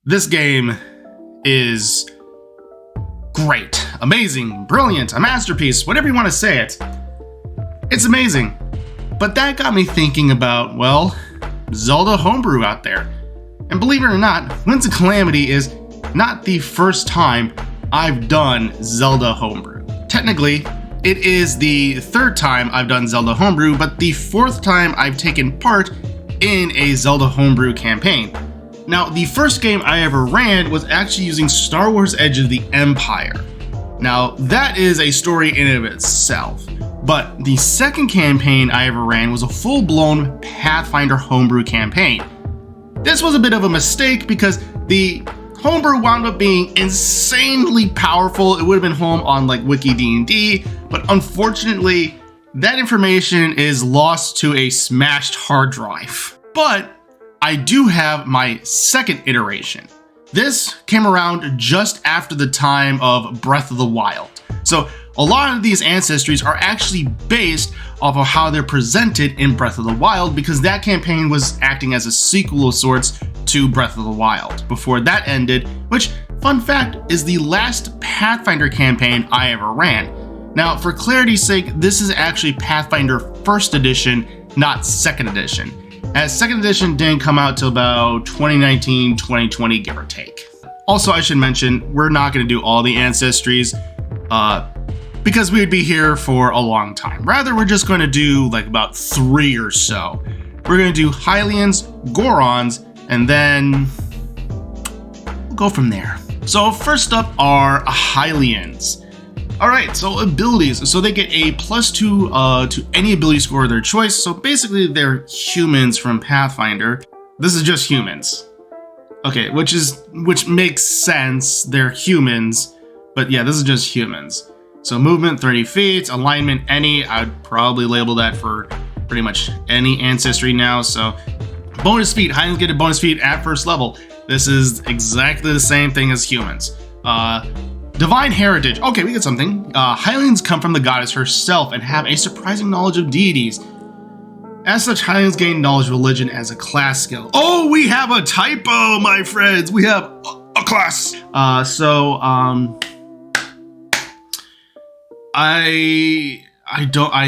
This game is great, amazing, brilliant, a masterpiece, whatever you want to say it. It's amazing. But that got me thinking about, well, Zelda Homebrew out there. And believe it or not, Winds of Calamity is not the first time I've done Zelda Homebrew. Technically, it is the third time I've done Zelda Homebrew, but the fourth time I've taken part in a Zelda Homebrew campaign. Now, the first game I ever ran was actually using Star Wars Edge of the Empire. Now, that is a story in and of itself. But the second campaign I ever ran was a full-blown Pathfinder homebrew campaign. This was a bit of a mistake because the homebrew wound up being insanely powerful. It would have been home on like Wiki D&D, but unfortunately, that information is lost to a smashed hard drive. But I do have my second iteration. This came around just after the time of Breath of the Wild. So a lot of these ancestries are actually based off of how they're presented in Breath of the Wild, because that campaign was acting as a sequel of sorts to Breath of the Wild before that ended, which, fun fact, is the last Pathfinder campaign I ever ran. Now, for clarity's sake, this is actually Pathfinder 1st edition, not 2nd edition, as 2nd edition didn't come out till about 2019, 2020, give or take. Also, I should mention, we're not going to do all the ancestries, because we would be here for a long time. Rather, we're just going to do like about 3 or so. We're going to do Hylians, Gorons, and then we'll go from there. So first up are Hylians. Alright, so abilities. So they get a +2 to any ability score of their choice. So basically they're humans from Pathfinder. This is just humans. Okay, which makes sense. They're humans. But yeah, this is just humans. So movement 30 feet, alignment any. I'd probably label that for pretty much any ancestry now. So bonus feat, Hylians get a bonus feat at first level. This is exactly the same thing as humans. Divine heritage. Okay, we get something. Hylians come from the goddess herself and have a surprising knowledge of deities. As such, Hylians gain knowledge of religion as a class skill. Oh, we have a typo, my friends. We have a class. I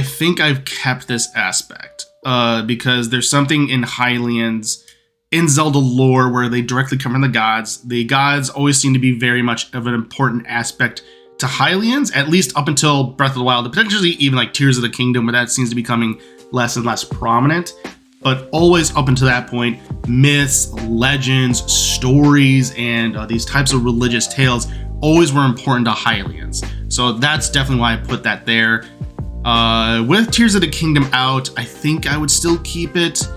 think I've kept this aspect because there's something in Hylians in Zelda lore where they directly come from the gods. The gods always seem to be very much of an important aspect to Hylians, at least up until Breath of the Wild, and potentially even like Tears of the Kingdom, where that seems to be becoming less and less prominent. But always up until that point, myths, legends, stories, and these types of religious tales always were important to Hylians. So that's definitely why I put that there. With Tears of the Kingdom out, I think I would still keep it,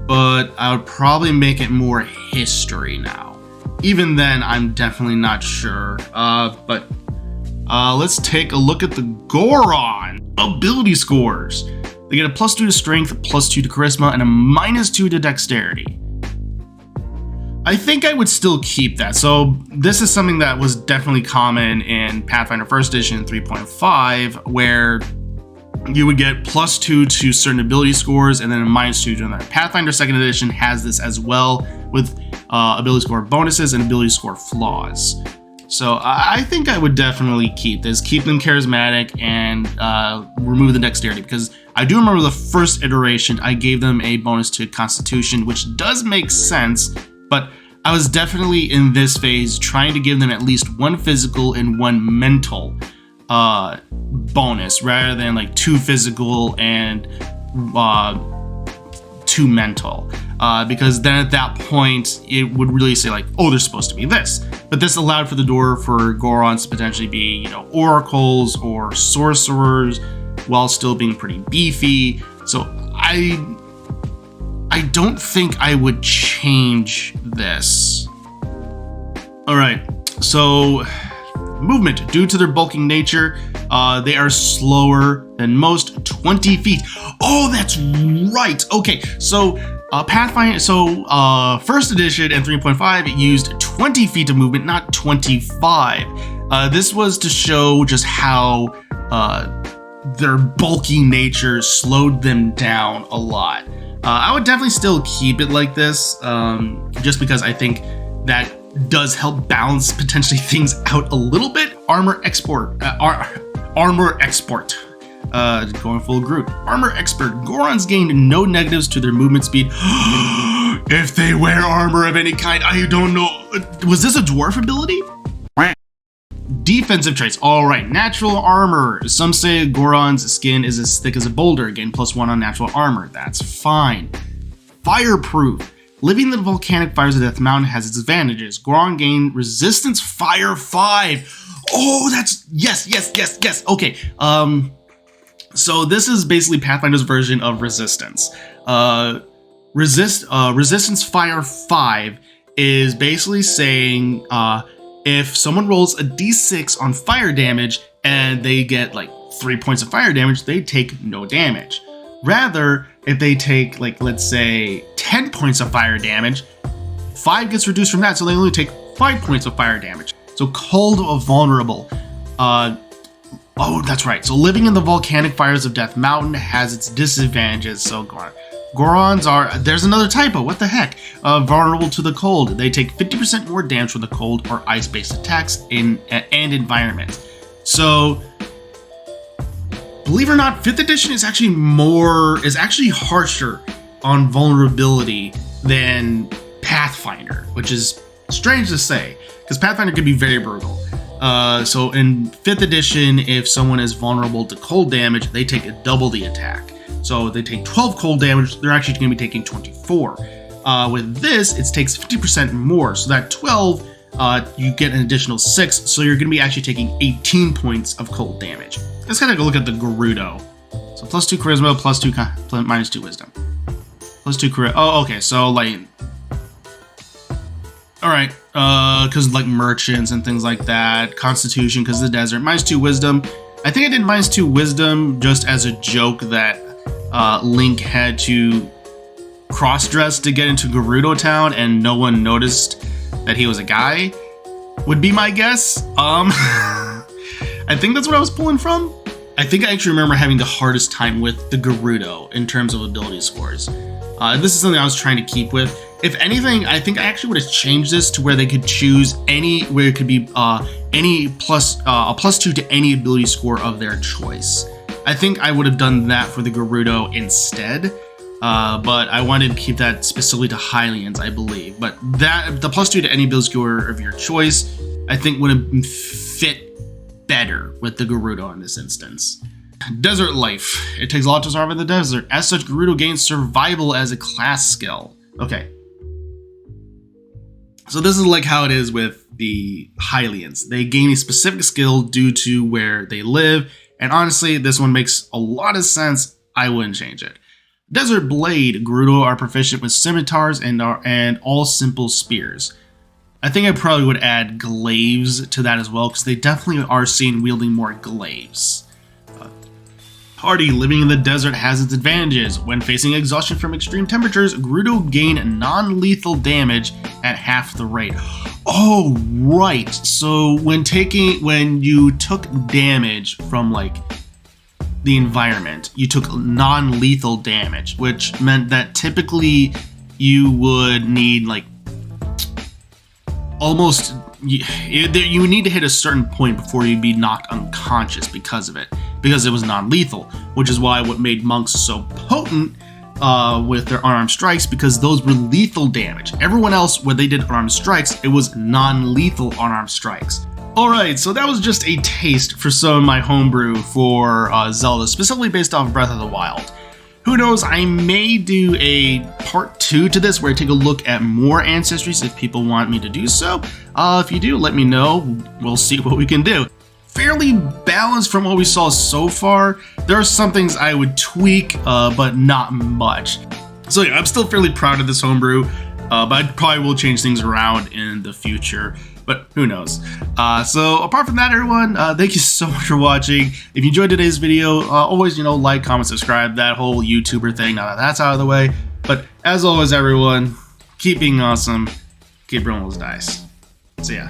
but I would probably make it more history now. Even then, I'm definitely not sure. But let's take a look at the Goron ability scores. They get a +2 to strength, +2 to charisma, and a -2 to dexterity. I think I would still keep that. So this is something that was definitely common in Pathfinder 1st edition 3.5, where you would get +2 to certain ability scores and then a -2 to another. Pathfinder 2nd edition has this as well, with ability score bonuses and ability score flaws. So I think I would definitely keep this, keep them charismatic, and remove the dexterity, because I do remember the first iteration I gave them a bonus to Constitution, which does make sense, but I was definitely in this phase trying to give them at least 1 physical and 1 mental bonus, rather than like 2 physical and 2 mental, because then at that point it would really say like, oh, they're supposed to be this. But this allowed for the door for Gorons to potentially be, oracles or sorcerers, while still being pretty beefy. So I don't think I would change this. All right, so movement. Due to their bulking nature, they are slower than most, 20 feet. Oh, that's right. Okay, so Pathfinder, first edition and 3.5 used 20 feet of movement, not 25. This was to show just how their bulky nature slowed them down a lot. I would definitely still keep it like this, just because I think that does help balance potentially things out a little bit. Armor export. Going full Groot. Armor expert. Gorons gain no negatives to their movement speed. If they wear armor of any kind, I don't know. Was this a dwarf ability? Defensive traits. All right, natural armor. Some say Goron's skin is as thick as a boulder. Gain +1 on natural armor. That's fine. Fireproof. Living the volcanic fires of Death Mountain has its advantages. Goron gain resistance fire 5. Oh, that's yes. Okay. So this is basically Pathfinder's version of resistance. Resistance fire 5 is basically saying if someone rolls a d6 on fire damage and they get like 3 points of fire damage, they take no damage. Rather, if they take, like, let's say 10 points of fire damage, 5 gets reduced from that, so they only take 5 points of fire damage. So cold or vulnerable. Oh, that's right. So living in the volcanic fires of Death Mountain has its disadvantages. So Gorons are, there's another typo, what the heck? Vulnerable to the cold. They take 50% more damage from the cold or ice-based attacks and environment. So, believe it or not, 5th edition is actually harsher on vulnerability than Pathfinder, which is strange to say, because Pathfinder can be very brutal. So in 5th edition, if someone is vulnerable to cold damage, they take double the attack. So they take 12 cold damage, they're actually going to be taking 24. With this, it takes 50% more. So that 12, you get an additional 6, so you're going to be actually taking 18 points of cold damage. Let's kind of go look at the Gerudo. So +2 charisma, -2 wisdom. +2 charisma. Oh, okay, so like... Alright, because like merchants and things like that. Constitution, because of the desert. -2 wisdom. I think I did -2 wisdom just as a joke that Link had to cross-dress to get into Gerudo Town and no one noticed that he was a guy, would be my guess. I think that's what I was pulling from. I think I actually remember having the hardest time with the Gerudo in terms of ability scores. This is something I was trying to keep with. If anything, I think I actually would have changed this to where they could choose any, where it could be any plus a +2 to any ability score of their choice. I think I would have done that for the Gerudo instead, but I wanted to keep that specifically to Hylians, I believe. But that the +2 to any ability score of your choice, I think would have fit better with the Gerudo in this instance. Desert life. It takes a lot to survive in the desert. As such, Gerudo gains survival as a class skill. Okay. So this is like how it is with the Hylians. They gain a specific skill due to where they live, and honestly, this one makes a lot of sense. I wouldn't change it. Desert Blade. Gerudo are proficient with scimitars and all simple spears. I think I probably would add glaives to that as well, because they definitely are seen wielding more glaives. Party. Living in the desert has its advantages. When facing exhaustion from extreme temperatures, Gerudo gain non-lethal damage at half the rate. Oh, right. So when you took damage from like the environment, you took non-lethal damage, which meant that typically you would need like almost you would need to hit a certain point before you'd be knocked unconscious because of it, because it was non-lethal, which is why what made monks so potent with their unarmed strikes, because those were lethal damage. Everyone else, when they did unarmed strikes, it was non-lethal unarmed strikes. Alright, so that was just a taste for some of my homebrew for Zelda, specifically based off Breath of the Wild. Who knows, I may do a part 2 to this where I take a look at more ancestries if people want me to do so. If you do, let me know. We'll see what we can do. Fairly balanced from what we saw so far. There are some things I would tweak, but not much. So yeah, I'm still fairly proud of this homebrew, but I probably will change things around in the future. But who knows? So apart from that, everyone, thank you so much for watching. If you enjoyed today's video, always, like, comment, subscribe, that whole YouTuber thing, now that that's out of the way. But as always, everyone, keep being awesome, keep rolling those dice. See ya.